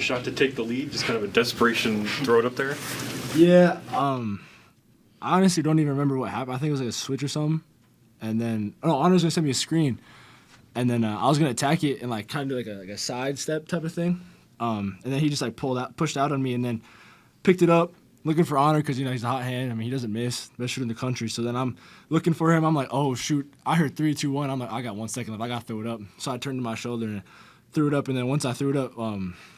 the shot to take the lead, just kind of a desperation throw it up there? Yeah, I honestly don't even remember what happened. I think it was like a switch or something. And then, Honor was going to send me a screen. And then I was going to attack it and like kind of do like a side step type of thing. And then he just like pushed out on me and then picked it up, looking for Honor because, he's a hot hand. I mean, he doesn't miss, best shooter in the country. So then I'm looking for him. I'm like, oh, shoot. I heard 3, 2, 1. I'm like, I got 1 second left. I got to throw it up. So I turned to my shoulder and threw it up. And then once I threw it up,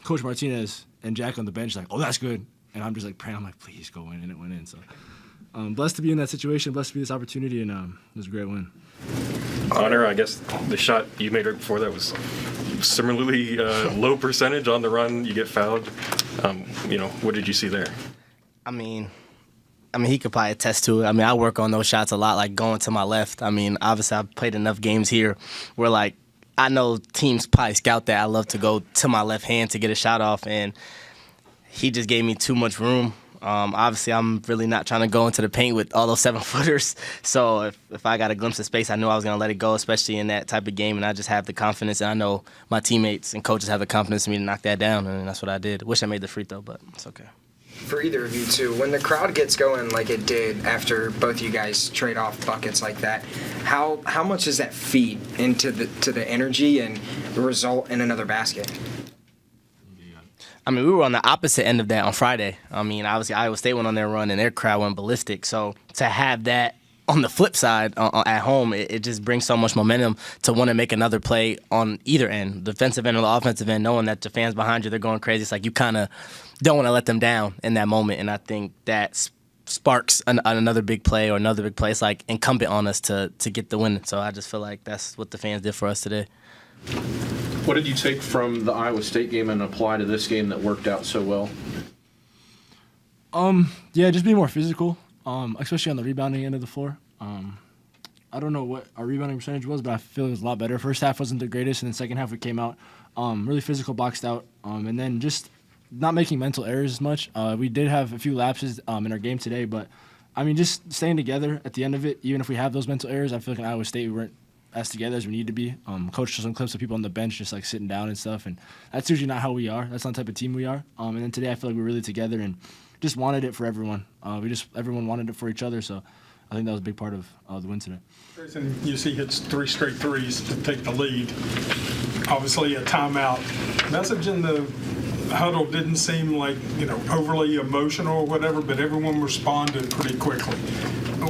Coach Martinez and Jack on the bench like, oh, that's good. And I'm just like praying. I'm like, please go in. And it went in. So blessed to be in that situation, blessed to be this opportunity. And it was a great win. Honor, I guess the shot you made right before that was similarly low percentage on the run. You get fouled. What did you see there? I mean, he could probably attest to it. I mean, I work on those shots a lot, like going to my left. I mean, obviously I've played enough games here where, like, I know teams probably scout that. I love to go to my left hand to get a shot off, and he just gave me too much room. Obviously, I'm really not trying to go into the paint with all those 7-footers. So if I got a glimpse of space, I knew I was going to let it go, especially in that type of game. And I just have the confidence, and I know my teammates and coaches have the confidence in me to knock that down, and that's what I did. Wish I made the free throw, but it's okay. For either of you two, when the crowd gets going like it did after both you guys trade off buckets like that, how much does that feed into the energy and result in another basket? I mean, we were on the opposite end of that on Friday. I mean, obviously, Iowa State went on their run, and their crowd went ballistic. So to have that on the flip side at home, it just brings so much momentum to want to make another play on either end, the defensive end or the offensive end, knowing that the fans behind you, they're going crazy. It's like you kind of don't want to let them down in that moment. And I think that sparks another big play or another big play. It's like incumbent on us to get the win. So I just feel like that's what the fans did for us today. What did you take from the Iowa State game and apply to this game that worked out so well? Yeah, just being more physical, especially on the rebounding end of the floor. I don't know what our rebounding percentage was, but I feel it was a lot better. First half wasn't the greatest, and then second half we came out really physical, boxed out, and then just not making mental errors as much. We did have a few lapses in our game today, but I mean, just staying together at the end of it, even if we have those mental errors, I feel like in Iowa State we weren't as together as we need to be. Coach showed some clips of people on the bench just like sitting down and stuff, and that's usually not how we are. That's not the type of team we are. And then today I feel like we're really together and just wanted it for everyone. Everyone wanted it for each other, so I think that was a big part of the win today. Treysen, you see, hits 3 straight threes to take the lead. Obviously, a timeout. Message in the huddle didn't seem like, overly emotional or whatever, but everyone responded pretty quickly.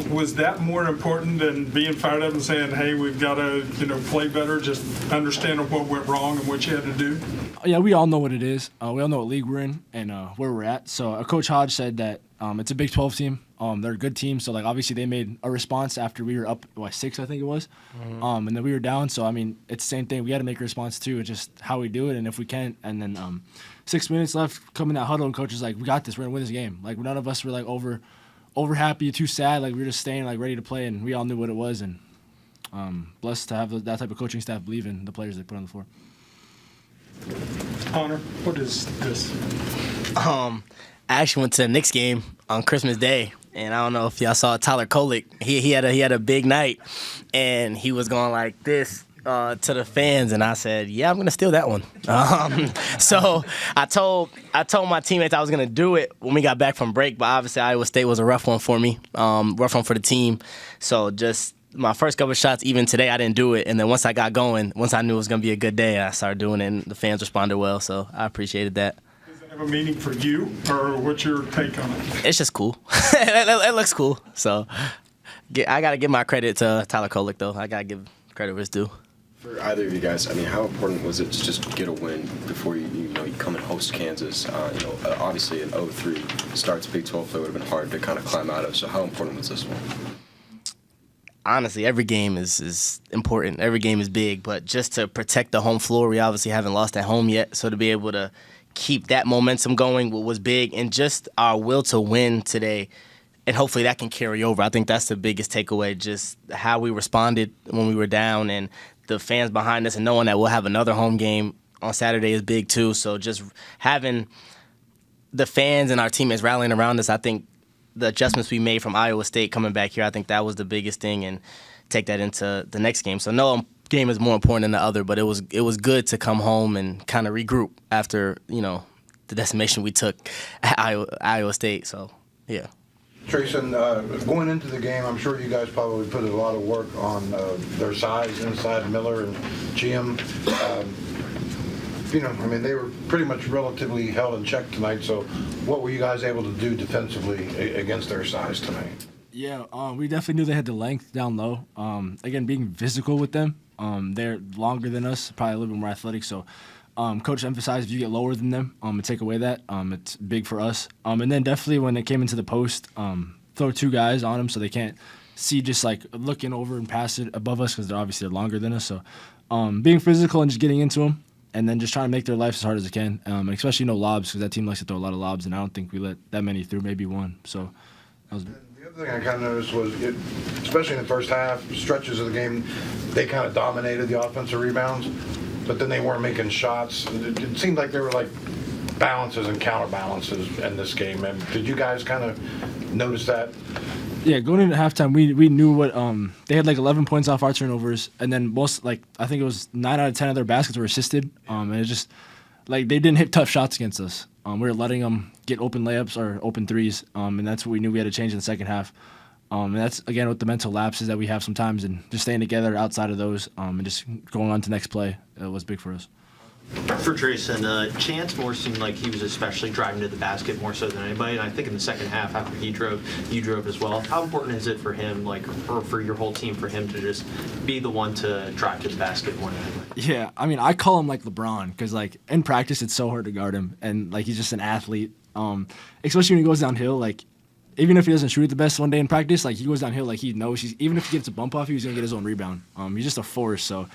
Was that more important than being fired up and saying, hey, we've got to, play better, just understanding what went wrong and what you had to do? Yeah, we all know what it is. We all know what league we're in and where we're at. So Coach Hodge said that it's a Big 12 team. They're a good team. So, obviously they made a response after we were up, 6, I think it was. Mm-hmm. And then we were down. So, I mean, it's the same thing. We got to make a response, too. It's just how we do it and if we can. And then 6 minutes left, coming that huddle, and Coach is like, we got this. We're going to win this game. None of us were, over happy, too sad. We were just staying, ready to play. And we all knew what it was. And blessed to have that type of coaching staff believe in the players they put on the floor. Honor, what is this? I actually went to the Knicks game on Christmas Day, and I don't know if y'all saw Tyler Kolek. He had a big night, and he was going like this to the fans, and I said, "Yeah, I'm gonna steal that one." So I told my teammates I was gonna do it when we got back from break, but obviously Iowa State was a rough one for me, rough one for the team. So just my first couple of shots, even today, I didn't do it. And then once I got going, once I knew it was going to be a good day, I started doing it, and the fans responded well. So I appreciated that. Does it have a meaning for you, or what's your take on it? It's just cool. It looks cool. So I got to give my credit to Tyler Kolek, though. I got to give credit where it's due. For either of you guys, I mean, how important was it to just get a win before you come and host Kansas? Obviously an 0-3 starts Big 12 play would have been hard to kind of climb out of. So how important was this one? Honestly, every game is important. Every game is big, but just to protect the home floor, we obviously haven't lost at home yet. So to be able to keep that momentum going was big, and just our will to win today, and hopefully that can carry over. I think that's the biggest takeaway, just how we responded when we were down, and the fans behind us, and knowing that we'll have another home game on Saturday is big too. So just having the fans and our teammates rallying around us, I think the adjustments we made from Iowa State coming back here, I think that was the biggest thing, and take that into the next game. So no game is more important than the other, but it was good to come home and kind of regroup after, the decimation we took at Iowa State. So, yeah. Treysen, going into the game, I'm sure you guys probably put a lot of work on their size inside Miller and GM. They were pretty much relatively held in check tonight. So what were you guys able to do defensively against their size tonight? Yeah, we definitely knew they had the length down low. Again, being physical with them, they're longer than us, probably a little bit more athletic. So Coach emphasized if you get lower than them and take away that, it's big for us. And then definitely when they came into the post, throw two guys on them so they can't see just like looking over and pass it above us because they're obviously longer than us. So being physical and just getting into them and then just trying to make their life as hard as they can, and especially no lobs because that team likes to throw a lot of lobs, and I don't think we let that many through, maybe one. So that was. The other thing I kind of noticed was, especially in the first half, stretches of the game, they kind of dominated the offensive rebounds, but then they weren't making shots. It seemed like there were like balances and counterbalances in this game. And did you guys kind of notice that? Yeah, going into halftime, we knew what they had like 11 points off our turnovers, and then I think it was 9 out of 10 of their baskets were assisted, and it just like they didn't hit tough shots against us. We were letting them get open layups or open threes, and that's what we knew we had to change in the second half. And that's again with the mental lapses that we have sometimes, and just staying together outside of those, and just going on to next play was big for us. For Treysen, Chance Moore seemed like he was especially driving to the basket more so than anybody, and I think in the second half after he drove, you drove as well. How important is it for him, or for your whole team, for him to just be the one to drive to the basket more than anybody? Yeah, I mean, I call him like LeBron because like in practice it's so hard to guard him, and like he's just an athlete. Especially when he goes downhill, like even if he doesn't shoot it the best one day in practice, like he goes downhill like he knows even if he gets a bump off, he's gonna get his own rebound. He's just a force. So.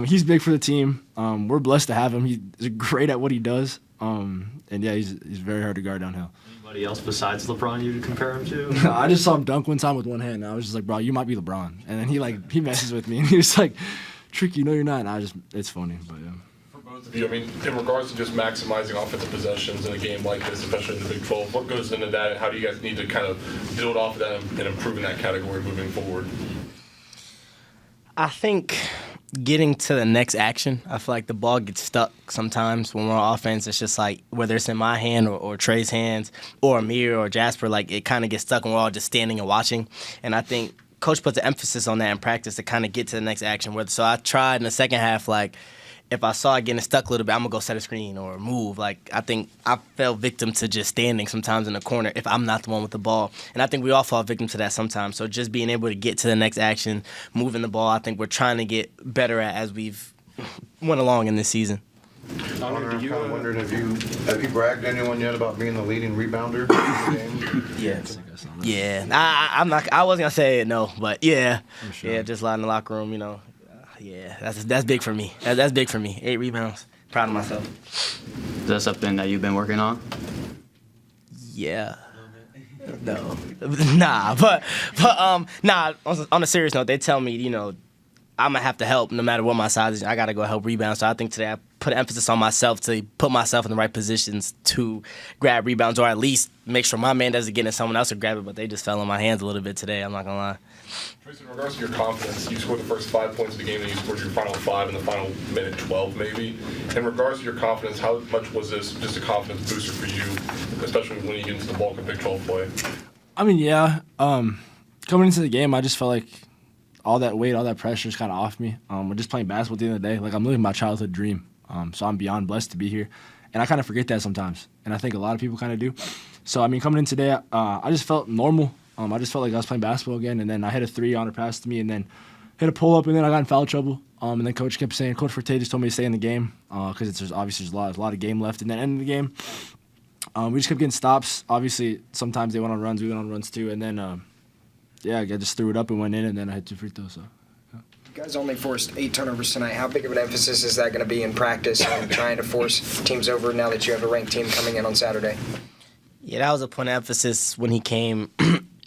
He's big for the team. We're blessed to have him. He's great at what he does. And yeah, he's very hard to guard downhill. Anybody else besides LeBron you would compare him to? I just saw him dunk one time with one hand, and I was just like, bro, you might be LeBron. And then he messes with me, and he was like, Tricky, no, you're not. And it's funny, but yeah. For both of you, I mean, in regards to just maximizing offensive possessions in a game like this, especially in the Big 12, what goes into that, and how do you guys need to kind of build off of that and improve in that category moving forward? I think getting to the next action, I feel like the ball gets stuck sometimes when we're on offense. It's just like whether it's in my hand or Trey's hands or Amir or Jasper, like it kind of gets stuck and we're all just standing and watching. And I think Coach puts the emphasis on that in practice to kind of get to the next action. So I tried in the second half, like if I saw it getting stuck a little bit, I'm going to go set a screen or move. Like I think I fell victim to just standing sometimes in the corner if I'm not the one with the ball. And I think we all fall victim to that sometimes. So just being able to get to the next action, moving the ball, I think we're trying to get better at as we've went along in this season. Honor, I'm kind of wondering, have you bragged to anyone yet about being the leading rebounder in the game? Yeah. I'm not. I wasn't gonna say it, no, but yeah, sure. Yeah, just a lot in the locker room, Yeah, that's big for me. That's big for me. 8 rebounds. Proud of myself. Is that something that you've been working on? Yeah. No. Nah, but nah. On a serious note, they tell me, I'm gonna have to help no matter what my size is. I gotta go help rebound. So I think today I put an emphasis on myself to put myself in the right positions to grab rebounds, or at least make sure my man doesn't get it, someone else will grab it. But they just fell in my hands a little bit today. I'm not gonna lie. Treysen, in regards to your confidence, you scored the first 5 points of the game, and you scored your final 5 in the final minute 12, maybe. In regards to your confidence, how much was this just a confidence booster for you, especially when you get into the bulk of Big 12 play? I mean, yeah. Coming into the game, I just felt like all that weight, all that pressure is kind of off me. We're just playing basketball at the end of the day. Like, I'm living my childhood dream. So I'm beyond blessed to be here. And I kind of forget that sometimes. And I think a lot of people kind of do. So, I mean, coming in today, I just felt normal. I just felt like I was playing basketball again. And then I hit a 3 on a pass to me and then hit a pull-up, and then I got in foul trouble. And then Coach kept saying, Coach Forte just told me to stay in the game because there's a lot of game left. And then end of the game, we just kept getting stops. Obviously, sometimes they went on runs. We went on runs too. And then, I just threw it up and went in, and then I hit 2 free throws. So. You guys only forced 8 turnovers tonight. How big of an emphasis is that going to be in practice and trying to force teams over now that you have a ranked team coming in on Saturday? Yeah, that was a point of emphasis when he came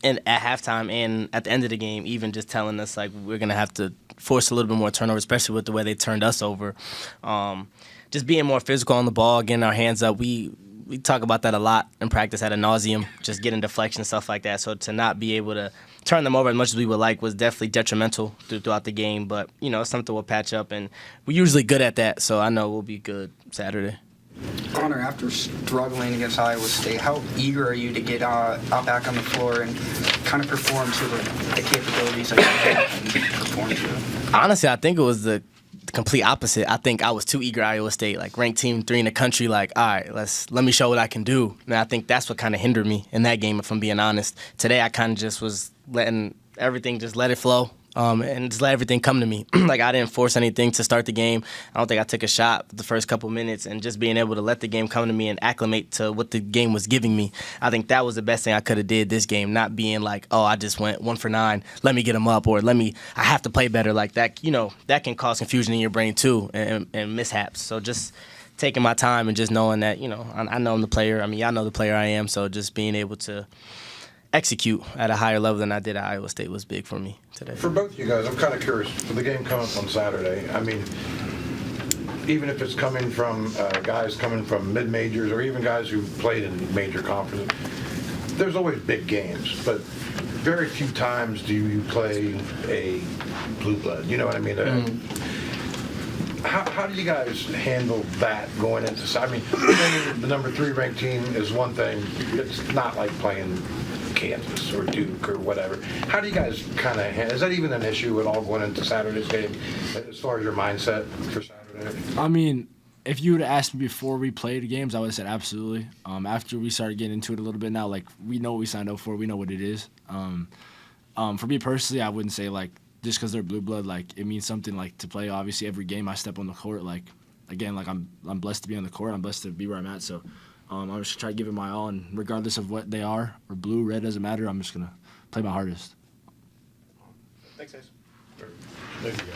in at halftime and at the end of the game, even just telling us, like, we're going to have to force a little bit more turnover, especially with the way they turned us over. Just being more physical on the ball, getting our hands up. We talk about that a lot in practice ad nauseum, just getting deflection and stuff like that. So to not be able to turn them over as much as we would like was definitely detrimental throughout the game. But, it's something we'll patch up, and we're usually good at that. So I know we'll be good Saturday. Connor, after struggling against Iowa State, how eager are you to get out back on the floor and kind of perform to the capabilities that you have and perform to? Honestly, I think it was the complete opposite. I think I was too eager at Iowa State, like ranked team 3 in the country, like, all right, let me show what I can do. And I think that's what kind of hindered me in that game, if I'm being honest. Today, I kind of just was letting everything just let it flow. And just let everything come to me. Like, I didn't force anything to start the game. I don't think I took a shot the first couple minutes, and just being able to let the game come to me and acclimate to what the game was giving me. I think that was the best thing I could have did this game, not being like, oh, I just went 1 for 9, let me get them up, or I have to play better. Like that, that can cause confusion in your brain too, and mishaps. So just taking my time and just knowing that, I know I'm the player. I mean, y'all know the player I am, so just being able to execute at a higher level than I did at Iowa State was big for me today. For both of you guys, I'm kind of curious. For the game coming up on Saturday, I mean, even if it's coming from guys coming from mid-majors or even guys who played in major conferences, there's always big games, but very few times do you play a blue blood. You know what I mean? How do you guys handle that going into? I mean, playing the number 3 ranked team is one thing. It's not like playing Kansas or Duke or whatever. How do you guys kind of is that even an issue at all going into Saturday's game as far as your mindset for Saturday? I mean, if you would have asked me before we played the games, I would have said absolutely. After we started getting into it a little bit now, like, we know what we signed up for, we know what it is. For me personally, I wouldn't say like just because they're blue blood, like it means something like to play. Obviously, every game I step on the court, like again, like I'm blessed to be on the court. I'm blessed to be where I'm at. So I'm just trying to give it my all, and regardless of what they are, or blue, red, doesn't matter. I'm just gonna play my hardest. Thanks, guys. Thank you guys.